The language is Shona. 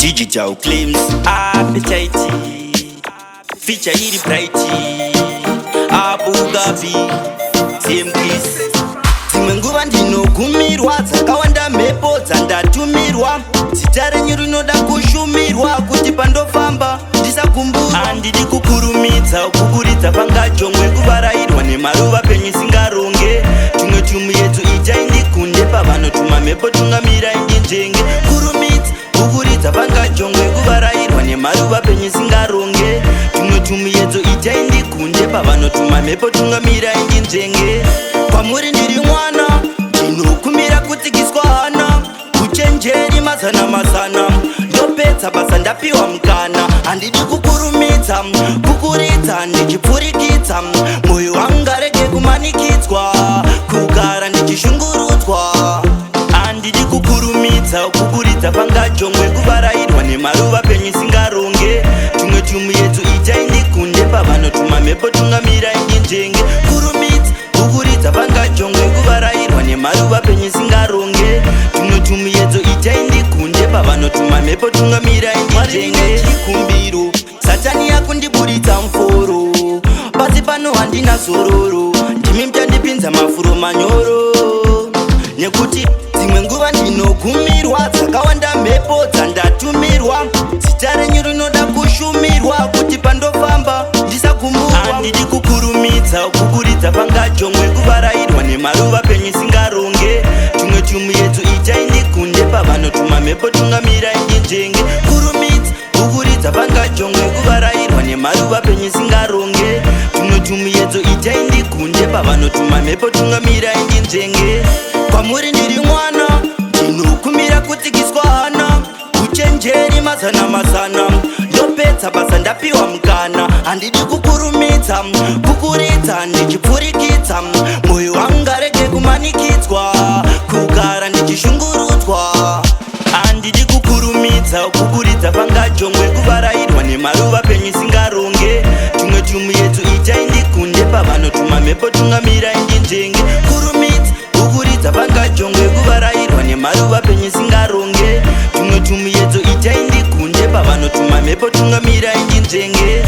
Digital claims appetite feature iri bright Abu Dhabi same kiss dzimwe nguva ndinogumirwa dzakawanda mhepo dzandatumirwa zita renyu rinoda kushumirwa kuti pandofamba ndisakumbura handidi kukurumidza kuburitsa pangajongwe kuvarairwa nemaruva penyu isingaronge tumwe tumuyedzo itai ndikunde pavanotuma mhepo tungamirai ndinjenge kurumidza kuburitsa pangajongwe kuvarairwa nemaruva penyu isingaronge tumwe tumuyedzo itai ndikunde pavanotuma mhepo tungamirai ndinjenge kwamuri ndiri mwana ndinokumira kutsigiswa hana kuchenjeri mazana mazana ndopedza basa ndapiwa mukana handidi kukurumidza kukuridza ndichipfurikidza mwoyo wanga rege kumanikidzwa kugara ndichishungurudzwa handidi kukurumidza kukuridza pangajongwe kuvarairwa nemaruva penyu isingaronge tumwe tumuyedzo itai ndikunde pavanotuma mhepo tungamirai ndinjenge kurumidza kukuridza pangajongwe kuvarairwa nemaruva penyu isingaronge tumwe tumuyedzo itai ndikunde pavanotuma mhepo tungamirai ndinjenge chikumbiro satani yakundiburitsa mforo pasi pano handina zororo ndimi muchandipinza mafuro manyoro nekuti dzimwe nguva ndinogumirwa dzakawanda mhepo dzandatumirwa zita renyu rinoda kushumirwa kuti pandofamba ndisakumbura handidi kukurumidza kuburitsa pangajongwe kuvarairwa nemaruva penyu isingaronge tumwe tumuyedzo itai ndikunde pavanotuma mhepo tungamirai ndinjenge kurumidza kuburitsa pangajongwe kuvarairwa nemaruva penyu isingaronge tumwe tumuyedzo itai ndikunde pavanotuma mhepo tungamirai ndinjenge kwamuri ndiri mwana ndinokumira kutsigiswa hana kuchenjeri mazana mazana ndopedza basa ndapiwa mukana handidi kukurumidza kukuridza ndichipfurikidza mwoyo wanga rege kumanikidzwa kugara ndichishungurudzwa handidi kukurumidza kuburitsa pangajongwe kuvarairwa nemaruva penyu isingaronge tumwe tumuyedzo itai ndikunde pavanotuma mhepo tungamirai ndinjenge kurumidza kuburitsa pangajongwe kuvarairwa nemaruva penyu isingaronge tumwe tumuyedzo itai ndikunde pavanotuma mhepo tungamirai ndinjenge